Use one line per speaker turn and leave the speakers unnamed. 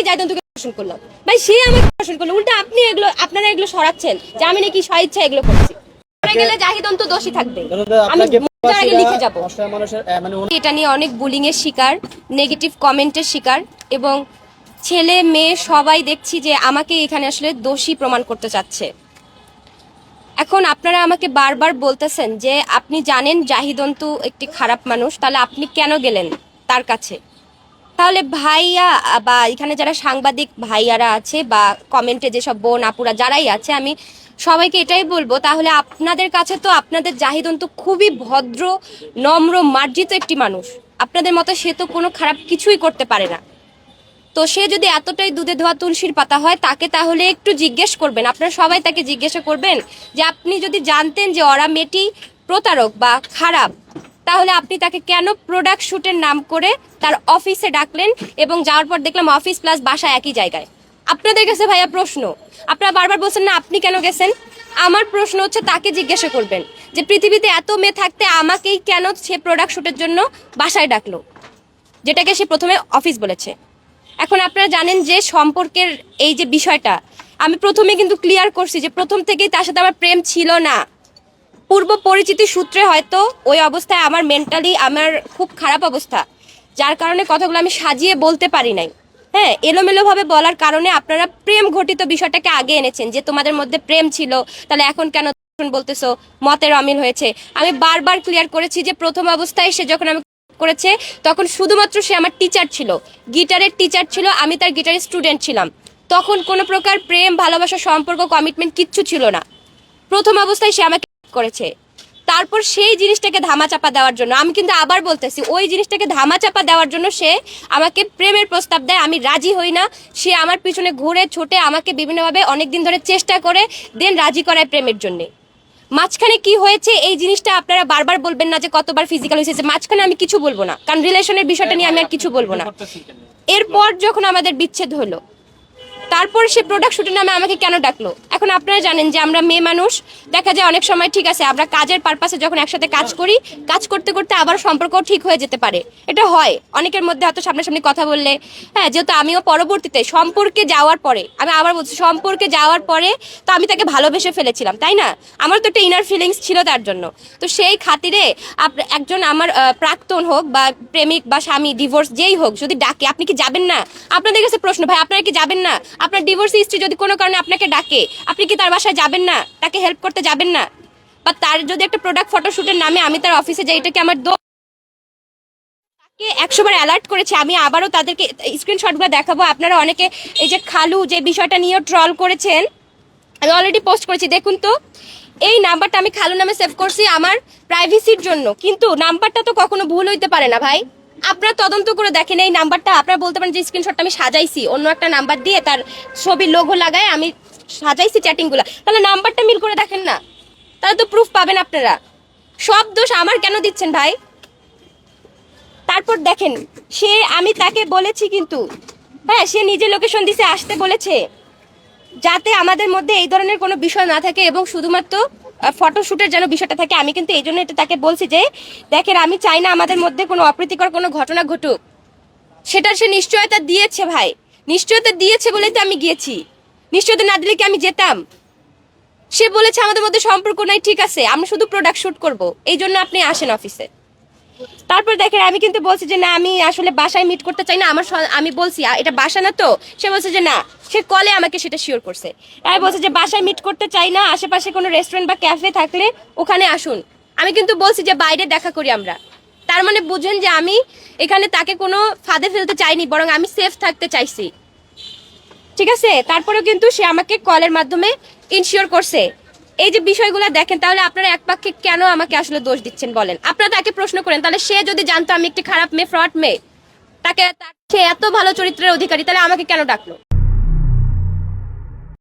জাহিদন্তকে প্রশ্ন করলাম, ভাই সে আমাকে প্রশ্ন করলো, উল্টা আপনি এগুলো আপনারা এগুলো সরাচ্ছেন যে আমি নাকি স্বেচ্ছা এগুলো করছি। গেলে জাহিদন্ত দোষী থাকবে, আমি আগে লিখে যাব। এটা নিয়ে অনেক বুলিং এর শিকার, নেগেটিভ কমেন্টের শিকার, এবং ছেলে মেয়ে সবাই দেখছি যে আমাকে এখানে আসলে দোষী প্রমাণ করতে চাচ্ছে। এখন আপনারা আমাকে বারবার বলতেছেন যে আপনি জানেন জাহিদন্তু একটি খারাপ মানুষ, তাহলে আপনি কেন গেলেন তার কাছে? তাহলে ভাইয়া বা এখানে যারা সাংবাদিক ভাইয়ারা আছে বা কমেন্টে যেসব বোন আপুরা যারাই আছে, আমি সবাইকে এটাই বলবো, তাহলে আপনাদের কাছে তো আপনাদের জাহিদন্তু খুবই ভদ্র, নম্র, মার্জিত একটি মানুষ। আপনাদের মতো সে তো কোনো খারাপ কিছুই করতে পারে না। তো সে যদি এতটাই দুধে ধোয়া তুলসীর পাতা হয়, তাকে তাহলে একটু জিজ্ঞেস করবেন, আপনারা সবাই তাকে জিজ্ঞাসা করবেন যে আপনি যদি জানতেন যে ওরা মেয়েটি প্রতারক বা খারাপ, তাহলে আপনি তাকে কেন প্রোডাক্ট শুটের নাম করে তার অফিসে ডাকলেন এবং যাওয়ার পর দেখলাম অফিস প্লাস বাসা একই জায়গায়। আপনাদের কাছে ভাইয়া প্রশ্ন, আপনারা বারবার বলছেন না আপনি কেন গেছেন, আমার প্রশ্ন হচ্ছে তাকে জিজ্ঞাসা করবেন যে পৃথিবীতে এত মেয়ে থাকতে আমাকেই কেন সে প্রোডাক্ট শুটের জন্য বাসায় ডাকলো, যেটাকে সে প্রথমে অফিস বলেছে। এখন আপনারা জানেন যে সম্পর্কের এই যে বিষয়টা আমি প্রথমে কিন্তু ক্লিয়ার করছি যে প্রথম থেকেই তার সাথে আমার প্রেম ছিল না, পূর্ব পরিচিতি সূত্রে হয়তো ওই অবস্থায় আমার মেন্টালি আমার খুব খারাপ অবস্থা, যার কারণে কথাগুলো আমি সাজিয়ে বলতে পারি নাই। হ্যাঁ, এলোমেলোভাবে বলার কারণে আপনারা প্রেম ঘটিত বিষয়টাকে আগে এনেছেন যে তোমাদের মধ্যে প্রেম ছিল, তাহলে এখন কেন বলতেছো মতের অমিল হয়েছে। আমি বারবার ক্লিয়ার করেছি যে প্রথম অবস্থায় সে যখন আমি করেছে তখন শুধুমাত্র সে আমার টিচার ছিল, গিটারের টিচার ছিল, আমি তার গিটারের স্টুডেন্ট ছিলাম, তখন কোনো প্রকার প্রেম ভালোবাসা সম্পর্ক কমিটমেন্ট কিচ্ছু ছিল না। প্রথম অবস্থায় সে আমাকে করেছে, তারপর সেই জিনিসটাকে ধামাচাপা দেওয়ার জন্য, আমি কিন্তু আবার বলতেছি ওই জিনিসটাকে ধামাচাপা দেওয়ার জন্য সে আমাকে প্রেমের প্রস্তাব দেয়, আমি রাজি হই না, সে আমার পিছনে ঘুরে ছোটে আমাকে বিভিন্নভাবে অনেকদিন ধরে চেষ্টা করে দেন রাজি করায় প্রেমের জন্যে। মাঝখানে কি হয়েছে এই জিনিসটা আপনারা বারবার বলবেন না যে কতবার ফিজিক্যাল হয়েছে, মাঝখানে আমি কিছু বলবো না, কারণ রিলেশনের বিষয়টা নিয়ে আমি আর কিছু বলবো না। এরপর যখন আমাদের বিচ্ছেদ হলো, তারপর সে প্রোডাক্ট শুটের নামে আমাকে কেন ডাকলো? এখন আপনারা জানেন যে আমরা মেয়ে মানুষ, দেখা যায় অনেক সময় ঠিক আছে আমরা কাজের পারপাসে যখন একসাথে কাজ করি, কাজ করতে করতে আবার সম্পর্কও ঠিক হয়ে যেতে পারে, এটা হয় অনেকের মধ্যে, হয়তো সামনাসামনি কথা বললে। হ্যাঁ, যেহেতু আমিও পরবর্তীতে সম্পর্কে যাওয়ার পরে, আমি আবার বলছি সম্পর্কে যাওয়ার পরে তো আমি তাকে ভালোবেসে ফেলেছিলাম, তাই না? আমার তো একটা ইনার ফিলিংস ছিল তার জন্য। তো সেই খাতিরে একজন আমার প্রাক্তন হোক বা প্রেমিক বা স্বামী, ডিভোর্স যেই হোক, যদি ডাকে আপনি কি যাবেন না? আপনাদের কাছে প্রশ্ন ভাই, আপনারা কি যাবেন না? আপনার ডিভোর্স স্ত্রী যদি কোনো কারণে আপনাকে ডাকে, আপনি কি তার বাসায় যাবেন না? তাকে হেল্প করতে যাবেন না? বা তার যদি একটা প্রোডাক্ট ফটোশুটের নামে আমি তার অফিসে যাই, এটা কি আমার দোষ? তাকে 100 বার অ্যালার্ট করেছে, আমি আবারও তাদেরকে স্ক্রিনশটগুলো দেখাবো। আপনারা অনেকে এই যে খালু যে বিষয়টা নিয়েও ট্রল করেছেন, আমি অলরেডি পোস্ট করেছি, দেখুন তো। এই নাম্বারটা আমি খালু নামে সেভ করছি আমার প্রাইভেসির জন্য, কিন্তু নাম্বারটা তো কখনো ভুল হইতে পারে না ভাই। আপনারা তদন্ত করে দেখেন এই নাম্বারটা, আপনারা বলতে পারেন যে স্ক্রিনশটটা আমি সাজাইছি অন্য একটা নাম্বার দিয়ে, তার ছবির লোগো লাগায় আমি সাজাইছি চ্যাটিংগুলো, তাহলে নাম্বারটা মিল করে দেখেন না, তাহলে তো প্রুফ পাবেন আপনারা। সব দোষ আমার কেন দিচ্ছেন ভাই? তারপর দেখেন সে, আমি তাকে বলেছি কিন্তু, হ্যাঁ সে নিজে লোকেশন দিছে, আসতে বলেছে, যাতে আমাদের মধ্যে এই ধরনের কোনো বিষয় না থাকে এবং শুধুমাত্র ফটোশুটের যেন বিষয়টা থাকে। আমি কিন্তু এই জন্য এটা তাকে বলছি যে দেখেন আমি চাই না আমাদের মধ্যে কোনো অপ্রীতিকর কোনো ঘটনা ঘটুক, সেটা সে নিশ্চয়তা দিয়েছে ভাই, নিশ্চয়তা দিয়েছে বলেই তো আমি গিয়েছি, নিশ্চয়তা না দিলে কি আমি যেতাম? সে বলেছে আমাদের মধ্যে সম্পর্ক নাই, ঠিক আছে আমরা শুধু প্রোডাক্ট শুট করবো, এই জন্য আপনি আসেন অফিসে। তারপর দেখেন আমি কিন্তু বলছি যে না আমি আসলে বাসায় মিট করতে চাই না, আমি বলছি এটা বাসা না, তো সে বলছে যে না, সে কলে আমাকে সেটা শিওর করছে, আমি বলছি যে বাসায় মিট করতে চাই না, আশেপাশে কোনো রেস্টুরেন্ট বা ক্যাফে থাকলে ওখানে আসুন। আমি কিন্তু বলছি যে বাইরে দেখা করি আমরা, তার মানে বুঝেন যে আমি এখানে তাকে কোনো ফাঁদে ফেলতে চাইনি, বরং আমি সেফ থাকতে চাইছি, ঠিক আছে? তারপরেও কিন্তু সে আমাকে কলের মাধ্যমে ইনশিওর করছে। এই যে বিষয়গুলো দেখেন, তাহলে আপনারা এক পক্ষে কেন আমাকে আসলে দোষ দিচ্ছেন বলেন? আপনারা তাকে প্রশ্ন করেন, তাহলে সে যদি জানতো আমি একটি খারাপ মেয়ে, ফ্রড মেয়ে, সে এত ভালো চরিত্রের অধিকারী, তাহলে আমাকে কেন ডাকলো?